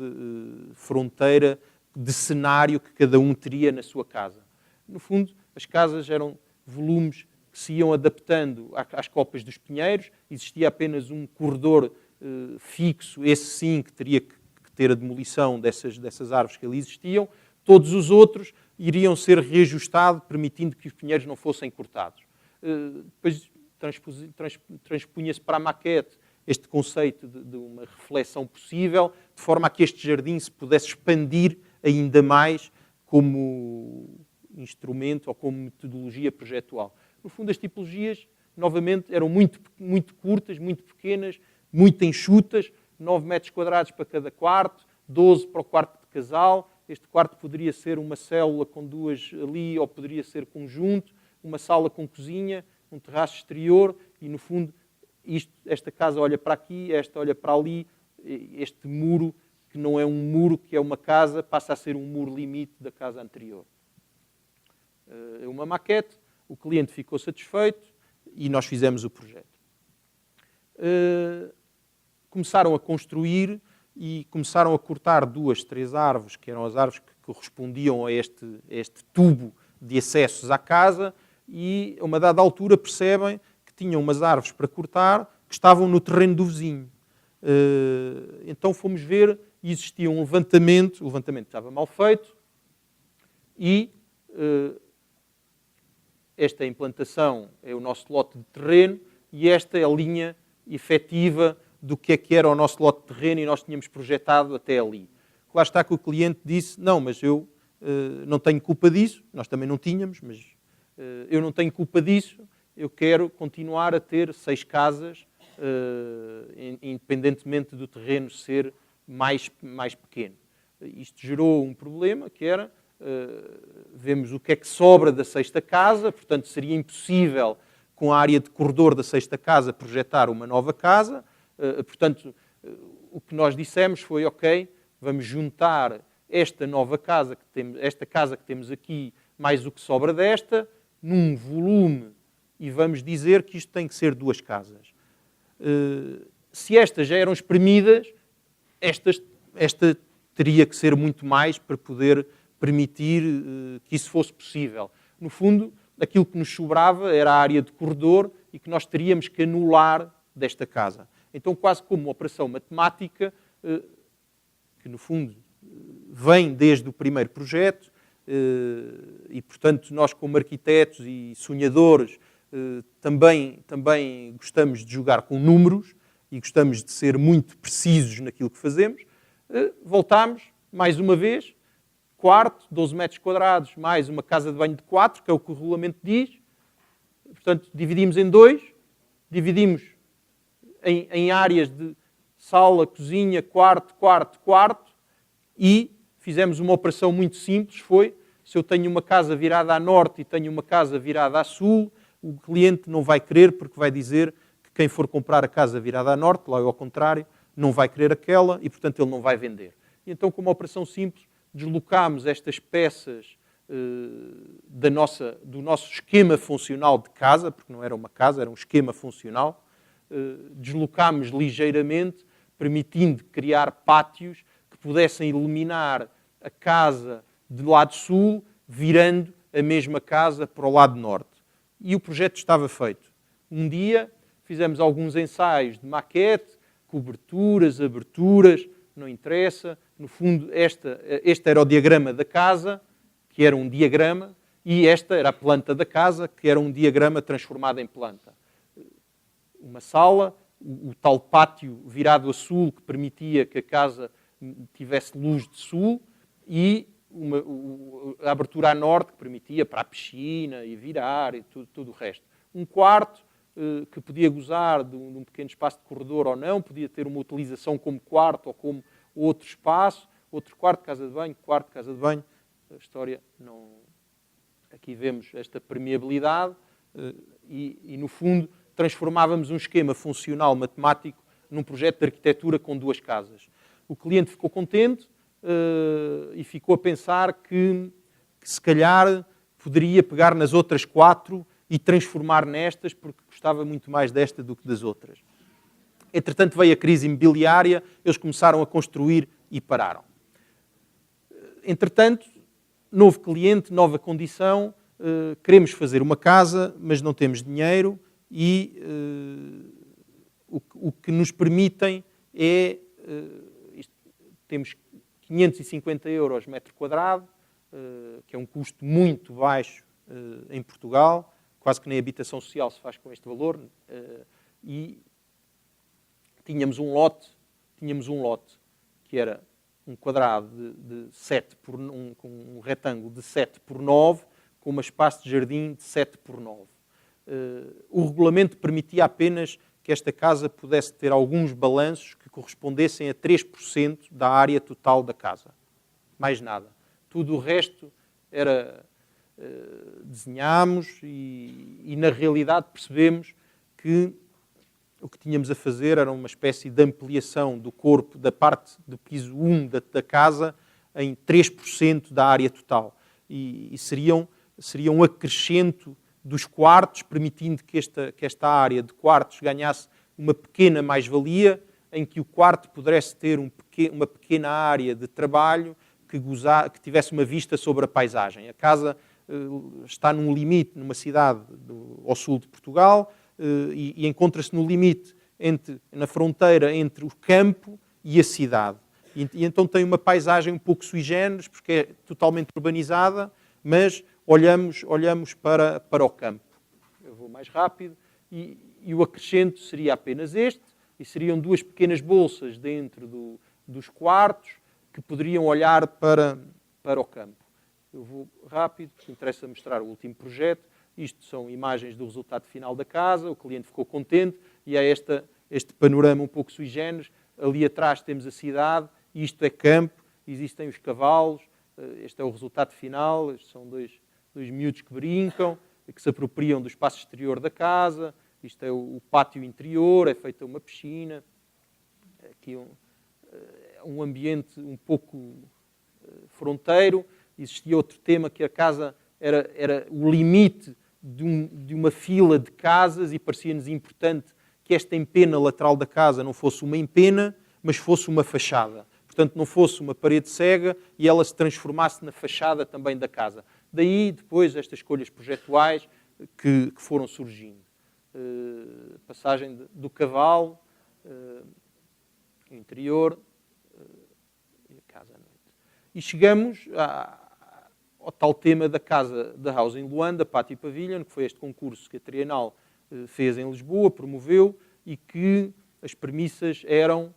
[SPEAKER 1] fronteira de cenário que cada um teria na sua casa. No fundo, as casas eram volumes que se iam adaptando às copas dos pinheiros, existia apenas um corredor fixo, esse sim que teria que ter a demolição dessas árvores que ali existiam, todos os outros iriam ser reajustados, permitindo que os pinheiros não fossem cortados. Depois transpunha-se para a maquete este conceito de uma reflexão possível, de forma a que este jardim se pudesse expandir ainda mais como instrumento ou como metodologia projetual. No fundo, as tipologias novamente, eram muito curtas, muito pequenas, muito enxutas, 9 metros quadrados para cada quarto, 12 para o quarto de casal. Este quarto poderia ser uma célula com 2 ali, ou poderia ser conjunto, uma sala com cozinha, um terraço exterior, e no fundo, esta casa olha para aqui, esta olha para ali, este muro, que não é um muro, que é uma casa, passa a ser um muro limite da casa anterior. É uma maquete, o cliente ficou satisfeito e nós fizemos o projeto. Começaram a construir e começaram a cortar 2, 3 árvores, que eram as árvores que correspondiam a este tubo de acessos à casa, e a uma dada altura percebem que tinham umas árvores para cortar que estavam no terreno do vizinho. Então fomos ver e existia um levantamento, o levantamento estava mal feito, e esta implantação é o nosso lote de terreno e esta é a linha efetiva do que era o nosso lote de terreno e nós tínhamos projetado até ali. Lá está que o cliente disse, não, mas eu não tenho culpa disso, nós também não tínhamos, mas eu não tenho culpa disso, eu quero continuar a ter 6 casas, independentemente do terreno ser mais pequeno. Isto gerou um problema que era, vemos o que é que sobra da 6ª casa, portanto seria impossível com a área de corredor da 6ª casa projetar uma nova casa, portanto o que nós dissemos foi, ok, vamos juntar esta nova casa, esta casa que temos aqui, mais o que sobra desta, num volume, e vamos dizer que isto tem que ser 2 casas. Se estas já eram espremidas, esta teria que ser muito mais para poder permitir que isso fosse possível. No fundo, aquilo que nos sobrava era a área de corredor e que nós teríamos que anular desta casa. Então, quase como uma operação matemática, que no fundo vem desde o primeiro projeto, e portanto nós como arquitetos e sonhadores também gostamos de jogar com números e gostamos de ser muito precisos naquilo que fazemos. Voltámos, mais uma vez, quarto, 12 metros quadrados, mais uma casa de banho de 4, que é o que o regulamento diz. Portanto, dividimos em 2, dividimos em áreas de sala, cozinha, quarto, e fizemos uma operação muito simples, foi, se eu tenho uma casa virada a norte e tenho uma casa virada a sul, o cliente não vai querer, porque vai dizer que quem for comprar a casa virada a norte, lá é ao contrário, não vai querer aquela e, portanto, ele não vai vender. E então, com uma operação simples, deslocámos estas peças do nosso esquema funcional de casa, porque não era uma casa, era um esquema funcional, deslocámos ligeiramente, permitindo criar pátios que pudessem iluminar a casa do lado sul, virando a mesma casa para o lado norte. E o projeto estava feito. Um dia fizemos alguns ensaios de maquete, coberturas, aberturas, não interessa. No fundo, este era o diagrama da casa, que era um diagrama, e esta era a planta da casa, que era um diagrama transformado em planta. Uma sala, o tal pátio virado a sul, que permitia que a casa tivesse luz de sul, e a abertura a norte, que permitia para a piscina e virar e tudo o resto. Um quarto que podia gozar de um pequeno espaço de corredor ou não, podia ter uma utilização como quarto ou como outro espaço, outro quarto, casa de banho, quarto, casa de banho. A história não... Aqui vemos esta permeabilidade e, no fundo, transformávamos um esquema funcional matemático num projeto de arquitetura com 2 casas. O cliente ficou contente e ficou a pensar que se calhar poderia pegar nas outras 4 e transformar nestas, porque gostava muito mais desta do que das outras. Entretanto, veio a crise imobiliária, eles começaram a construir e pararam. Entretanto, novo cliente, nova condição, queremos fazer uma casa, mas não temos dinheiro e o que nos permitem é... temos 550 euros metro quadrado, que é um custo muito baixo em Portugal, quase que nem habitação social se faz com este valor, e tínhamos um lote que era um quadrado de 7 por com um retângulo de 7 por 9, com um espaço de jardim de 7 por 9. o regulamento permitia apenas que esta casa pudesse ter alguns balanços que correspondessem a 3% da área total da casa. Mais nada. Tudo o resto era... desenhámos e na realidade percebemos que o que tínhamos a fazer era uma espécie de ampliação do corpo, da parte do piso 1 da casa, em 3% da área total. E seria um acrescento dos quartos, permitindo que esta área de quartos ganhasse uma pequena mais-valia, em que o quarto pudesse ter uma pequena área de trabalho que tivesse uma vista sobre a paisagem. A casa está num limite, numa cidade ao sul de Portugal, e encontra-se no limite, na fronteira entre o campo e a cidade. E então tem uma paisagem um pouco sui generis, porque é totalmente urbanizada, mas olhamos para o campo. Eu vou mais rápido. E o acrescento seria apenas este, e seriam duas pequenas bolsas dentro dos quartos que poderiam olhar para o campo. Eu vou rápido, porque interessa mostrar o último projeto. Isto são imagens do resultado final da casa, o cliente ficou contente, e há este panorama um pouco sui generis. Ali atrás temos a cidade, isto é campo, existem os cavalos, este é o resultado final, estes são dois miúdos que brincam, que se apropriam do espaço exterior da casa, isto é o pátio interior, é feita uma piscina, aqui um ambiente um pouco fronteiro. Existia outro tema, que a casa era o limite de uma fila de casas, e parecia-nos importante que esta empena lateral da casa não fosse uma empena, mas fosse uma fachada. Portanto, não fosse uma parede cega e ela se transformasse na fachada também da casa. Daí, depois, estas escolhas projetuais que foram surgindo. Passagem do cavalo, interior, e a casa à noite. E chegamos ao tal tema da casa da House em Luanda, Pátio Pavilion, que foi este concurso que a Trienal fez em Lisboa, promoveu, e que as premissas eram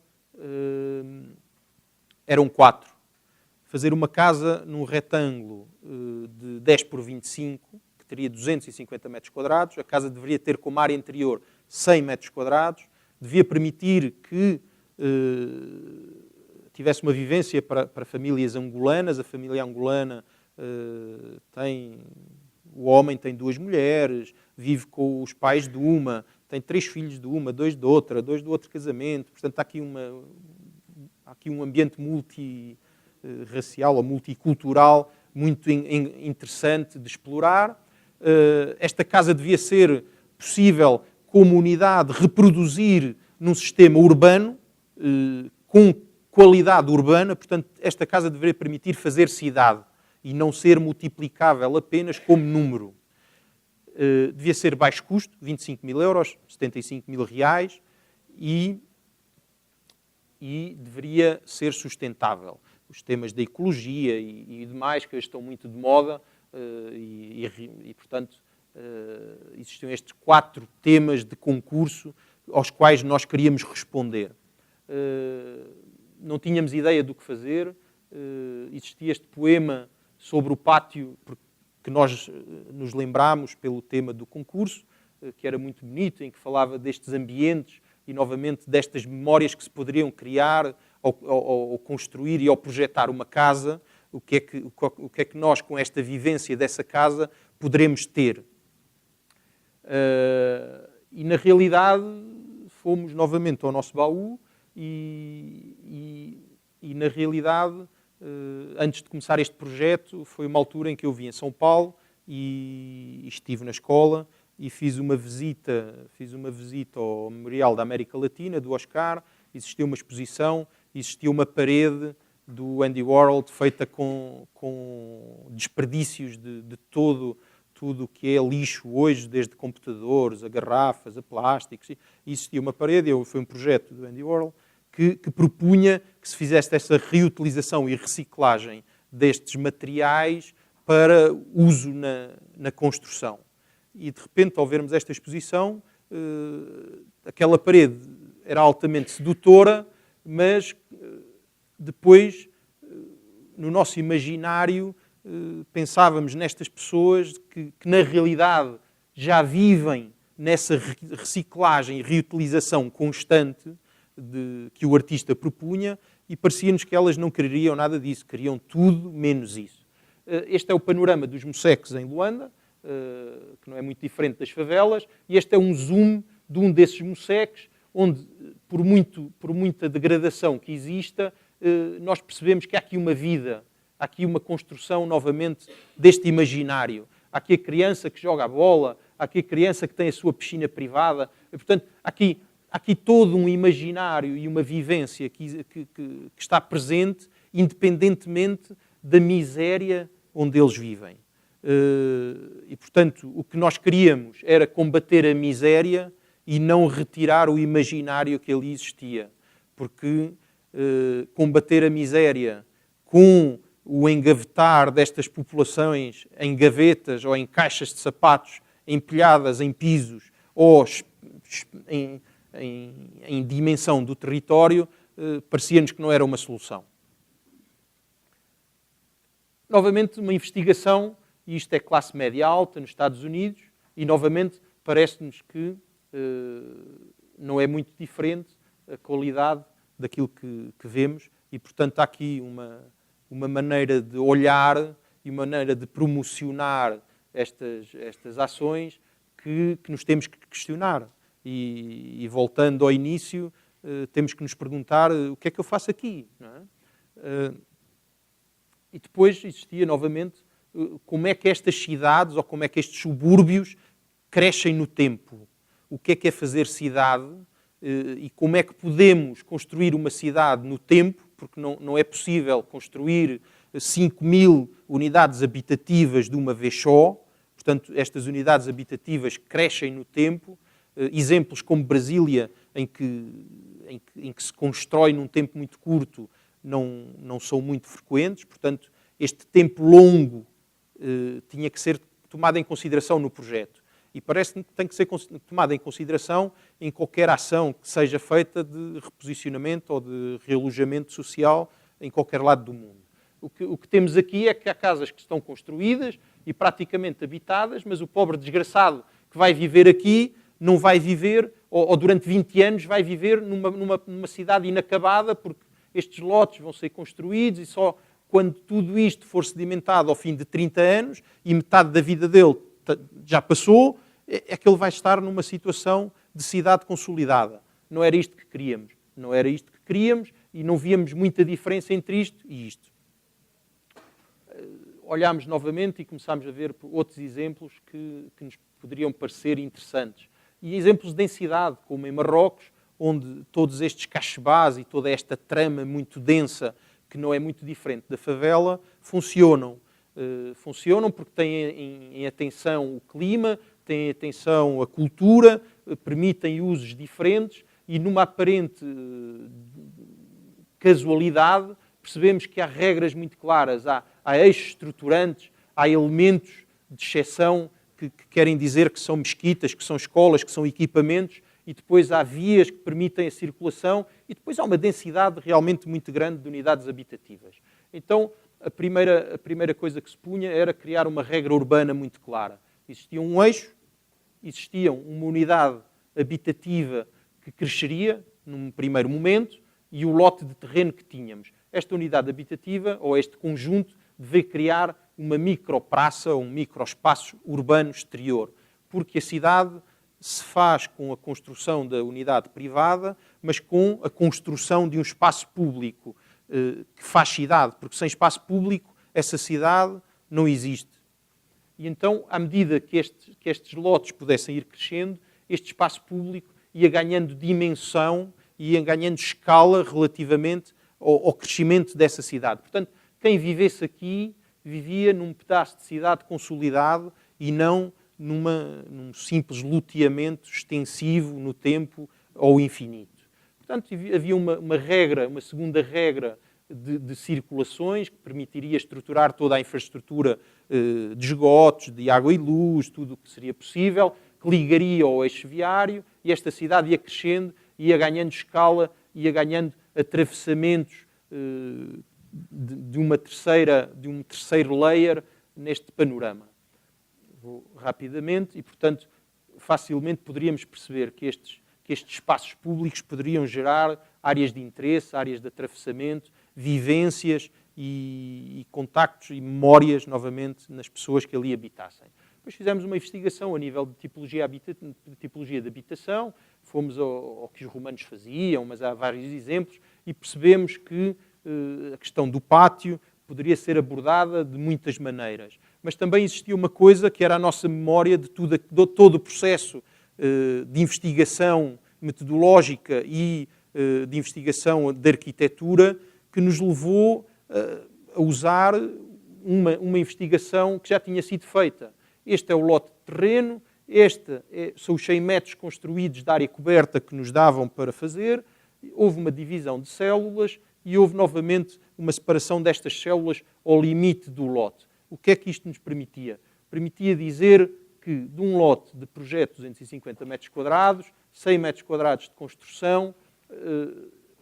[SPEAKER 1] 4. Fazer uma casa num retângulo de 10 por 25, que teria 250 metros quadrados. A casa deveria ter como área interior 100 metros quadrados. Devia permitir que tivesse uma vivência para famílias angolanas. A família angolana o homem tem 2 mulheres, vive com os pais de uma, tem 3 filhos de uma, 2 de outra, 2 do outro casamento. Portanto, há aqui um ambiente multirracial ou multicultural muito interessante de explorar. Esta casa devia ser possível, como unidade, reproduzir num sistema urbano, com qualidade urbana. Portanto, esta casa deveria permitir fazer cidade e não ser multiplicável apenas como número. Devia ser baixo custo, 25 mil euros, 75 mil reais, e deveria ser sustentável. Os temas da ecologia e demais, que estão muito de moda, e portanto, existiam estes 4 temas de concurso aos quais nós queríamos responder. Não tínhamos ideia do que fazer. Existia este poema sobre o pátio, que nós nos lembrámos pelo tema do concurso, que era muito bonito, em que falava destes ambientes e, novamente, destas memórias que se poderiam criar ao construir e ao projetar uma casa. O que é que nós, com esta vivência dessa casa, poderemos ter? E, na realidade, fomos novamente ao nosso baú e na realidade, antes de começar este projeto, foi uma altura em que eu vim a São Paulo e estive na escola e fiz uma visita ao Memorial da América Latina, do Oscar. Existia uma exposição, existia uma parede do Andy Warhol feita com desperdícios de tudo o que é lixo hoje, desde computadores, a garrafas, a plásticos. E existia uma parede, foi um projeto do Andy Warhol, que propunha que se fizesse essa reutilização e reciclagem destes materiais para uso na construção. E, de repente, ao vermos esta exposição, aquela parede era altamente sedutora, mas depois, no nosso imaginário, pensávamos nestas pessoas que na realidade, já vivem nessa reciclagem e reutilização constante que o artista propunha, e parecia-nos que elas não queriam nada disso, queriam tudo menos isso. Este é o panorama dos moceques em Luanda, que não é muito diferente das favelas, e este é um zoom de um desses moceques, onde, por muita degradação que exista, nós percebemos que há aqui uma vida, há aqui uma construção, novamente, deste imaginário. Há aqui a criança que joga a bola, há aqui a criança que tem a sua piscina privada. E, portanto, há aqui todo um imaginário e uma vivência que está presente, independentemente da miséria onde eles vivem. E, portanto, o que nós queríamos era combater a miséria e não retirar o imaginário que ali existia. Porque combater a miséria com o engavetar destas populações em gavetas ou em caixas de sapatos empilhadas em pisos ou em dimensão do território, parecia-nos que não era uma solução. Novamente, uma investigação, e isto é classe média alta nos Estados Unidos, e novamente parece-nos que não é muito diferente a qualidade daquilo que vemos, e portanto há aqui uma maneira de olhar e uma maneira de promocionar estas ações que nos temos que questionar. E voltando ao início, temos que nos perguntar o que é que eu faço aqui, não é? E depois existia novamente como é que estas cidades ou como é que estes subúrbios crescem no tempo. O que é fazer cidade e como é que podemos construir uma cidade no tempo, porque não é possível construir 5.000 unidades habitativas de uma vez só. Portanto, estas unidades habitativas crescem no tempo. Exemplos como Brasília, em que se constrói num tempo muito curto, não são muito frequentes. Portanto, este tempo longo tinha que ser tomado em consideração no projeto. E parece-me que tem que ser tomado em consideração em qualquer ação que seja feita de reposicionamento ou de realojamento social em qualquer lado do mundo. O que temos aqui é que há casas que estão construídas e praticamente habitadas, mas o pobre desgraçado que vai viver aqui não vai viver, ou durante 20 anos vai viver numa cidade inacabada, porque estes lotes vão ser construídos e só quando tudo isto for sedimentado ao fim de 30 anos e metade da vida dele já passou, é que ele vai estar numa situação de cidade consolidada. Não era isto que queríamos. Não era isto que queríamos e não víamos muita diferença entre isto e isto. Olhámos novamente e começámos a ver outros exemplos que nos poderiam parecer interessantes. E exemplos de densidade, como em Marrocos, onde todos estes cachebás e toda esta trama muito densa, que não é muito diferente da favela, funcionam. Funcionam porque têm em atenção o clima, têm em atenção a cultura, permitem usos diferentes e numa aparente casualidade percebemos que há regras muito claras, há eixos estruturantes, há elementos de exceção que querem dizer que são mesquitas, que são escolas, que são equipamentos, e depois há vias que permitem a circulação, e depois há uma densidade realmente muito grande de unidades habitativas. Então, a primeira coisa que se punha era criar uma regra urbana muito clara. Existia um eixo, existia uma unidade habitativa que cresceria num primeiro momento e o lote de terreno que tínhamos. Esta unidade habitativa, ou este conjunto, devia criar uma micropraça ou um microespaço urbano exterior, porque a cidade se faz com a construção da unidade privada, mas com a construção de um espaço público que faz cidade, porque sem espaço público essa cidade não existe. E então, à medida que estes lotes pudessem ir crescendo, este espaço público ia ganhando dimensão e ia ganhando escala relativamente ao crescimento dessa cidade. Portanto, quem vivesse aqui vivia num pedaço de cidade consolidado e não num simples loteamento extensivo no tempo ou infinito. Portanto, havia uma segunda regra de circulações que permitiria estruturar toda a infraestrutura de esgotos, de água e luz, tudo o que seria possível, que ligaria ao eixo viário, e esta cidade ia crescendo, ia ganhando escala, ia ganhando atravessamentos de um terceiro layer neste panorama. Vou rapidamente e, portanto, facilmente poderíamos perceber que estes espaços públicos poderiam gerar áreas de interesse, áreas de atravessamento, vivências e contactos e memórias, novamente, nas pessoas que ali habitassem. Depois fizemos uma investigação a nível de tipologia de habitação, fomos ao que os romanos faziam, mas há vários exemplos, e percebemos que a questão do pátio poderia ser abordada de muitas maneiras. Mas também existia uma coisa que era a nossa memória de todo o processo de investigação metodológica e de investigação de arquitetura que nos levou a usar uma investigação que já tinha sido feita. Este é o lote de terreno, são os 100 metros construídos de área coberta que nos davam para fazer. Houve uma divisão de células e houve novamente uma separação destas células ao limite do lote. O que é que isto nos permitia? Permitia dizer que de um lote de projeto de 250 metros quadrados, 100 metros quadrados de construção,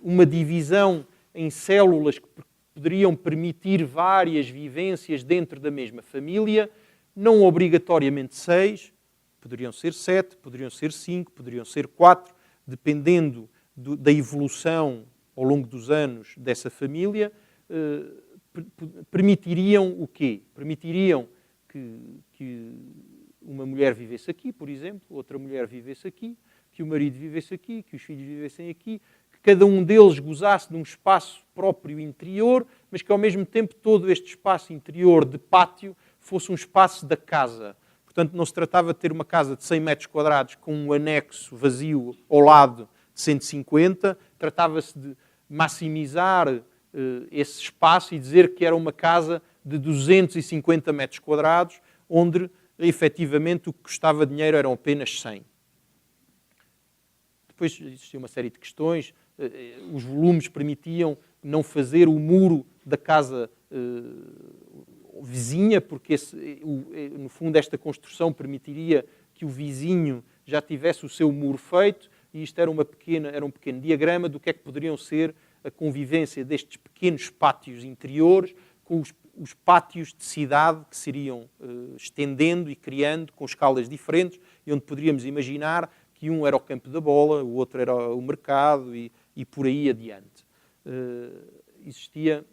[SPEAKER 1] uma divisão em células que poderiam permitir várias vivências dentro da mesma família, não obrigatoriamente 6, poderiam ser 7, poderiam ser 5, poderiam ser 4, dependendo da evolução ao longo dos anos dessa família, permitiriam o quê? Permitiriam que uma mulher vivesse aqui, por exemplo, outra mulher vivesse aqui, que o marido vivesse aqui, que os filhos vivessem aqui, que cada um deles gozasse de um espaço próprio interior, mas que ao mesmo tempo todo este espaço interior de pátio fosse um espaço da casa. Portanto, não se tratava de ter uma casa de 100 metros quadrados com um anexo vazio ao lado de 150, tratava-se de maximizar esse espaço e dizer que era uma casa de 250 metros quadrados, onde efetivamente o que custava dinheiro eram apenas 100. Depois existia uma série de questões. Os volumes permitiam não fazer o muro da casa vizinha, porque no fundo esta construção permitiria que o vizinho já tivesse o seu muro feito, e isto era um pequeno diagrama do que é que poderiam ser a convivência destes pequenos pátios interiores com os pátios de cidade que se iriam estendendo e criando com escalas diferentes, e onde poderíamos imaginar que um era o campo da bola, o outro era o mercado e por aí adiante. Isto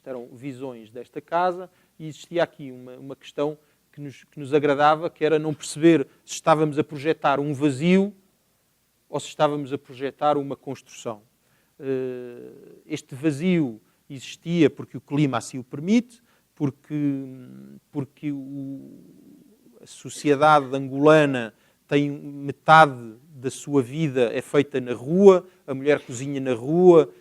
[SPEAKER 1] eram visões desta casa, e existia aqui uma questão que nos agradava, que era não perceber se estávamos a projetar um vazio ou se estávamos a projetar uma construção. Este vazio existia porque o clima assim o permite, porque a sociedade angolana tem metade da sua vida é feita na rua, a mulher cozinha na rua,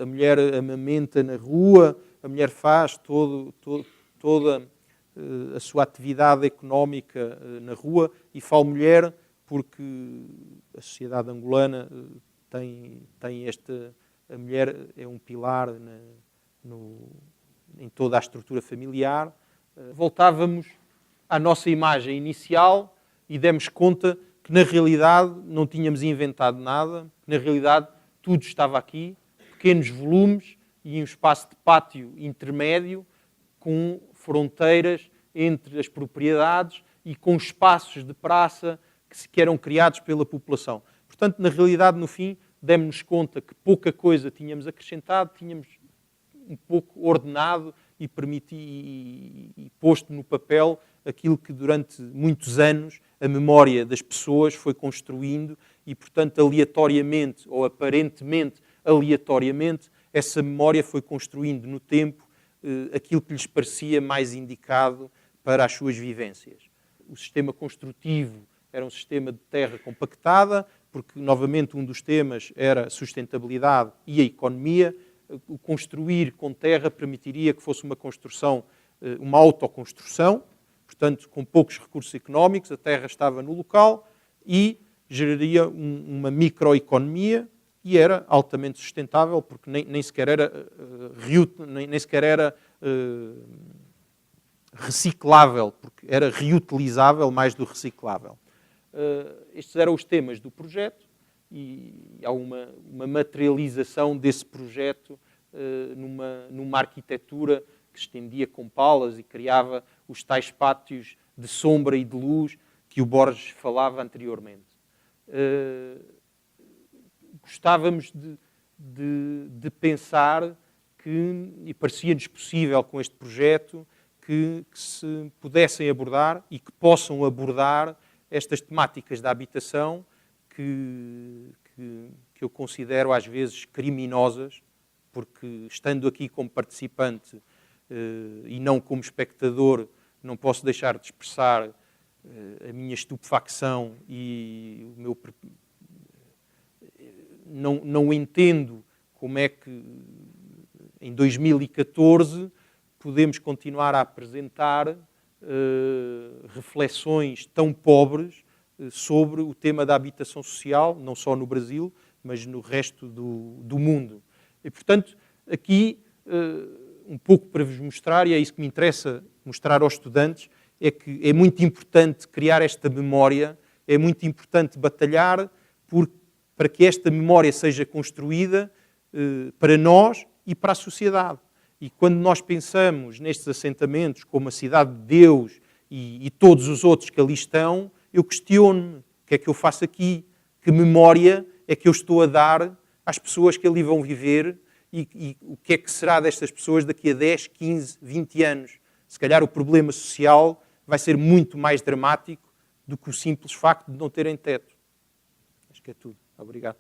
[SPEAKER 1] a mulher amamenta na rua, a mulher faz toda a sua atividade económica na rua, e falo mulher porque a sociedade angolana tem a mulher é um pilar em toda a estrutura familiar. Voltávamos à nossa imagem inicial e demos conta que na realidade não tínhamos inventado nada, que na realidade tudo estava aqui, pequenos volumes e um espaço de pátio intermédio com fronteiras entre as propriedades e com espaços de praça que eram criados pela população. Portanto, na realidade, no fim, demos-nos conta que pouca coisa tínhamos acrescentado, tínhamos um pouco ordenado e posto no papel aquilo que durante muitos anos a memória das pessoas foi construindo e, portanto, aleatoriamente ou aparentemente aleatoriamente, essa memória foi construindo no tempo aquilo que lhes parecia mais indicado para as suas vivências. O sistema construtivo era um sistema de terra compactada, porque, novamente, um dos temas era a sustentabilidade e a economia. O construir com terra permitiria que fosse uma construção, uma autoconstrução, portanto, com poucos recursos económicos, a terra estava no local e geraria uma microeconomia e era altamente sustentável, porque nem sequer era reciclável, porque era reutilizável mais do reciclável. Estes eram os temas do projeto e há uma materialização desse projeto numa arquitetura que se estendia com palas e criava os tais pátios de sombra e de luz que o Borges falava anteriormente. Gostávamos de pensar que, e parecia-nos possível com este projeto, que se pudessem abordar e que possam abordar estas temáticas da habitação que eu considero às vezes criminosas, porque estando aqui como participante e não como espectador, não posso deixar de expressar a minha estupefacção e o meu... Não entendo como é que em 2014 podemos continuar a apresentar reflexões tão pobres sobre o tema da habitação social, não só no Brasil, mas no resto do mundo. E, portanto, aqui, um pouco para vos mostrar, e é isso que me interessa mostrar aos estudantes, é que é muito importante criar esta memória, é muito importante batalhar para que esta memória seja construída para nós e para a sociedade. E quando nós pensamos nestes assentamentos como a Cidade de Deus e todos os outros que ali estão, eu questiono-me o que é que eu faço aqui, que memória é que eu estou a dar às pessoas que ali vão viver e o que é que será destas pessoas daqui a 10, 15, 20 anos. Se calhar o problema social vai ser muito mais dramático do que o simples facto de não terem teto. Acho que é tudo. Obrigado.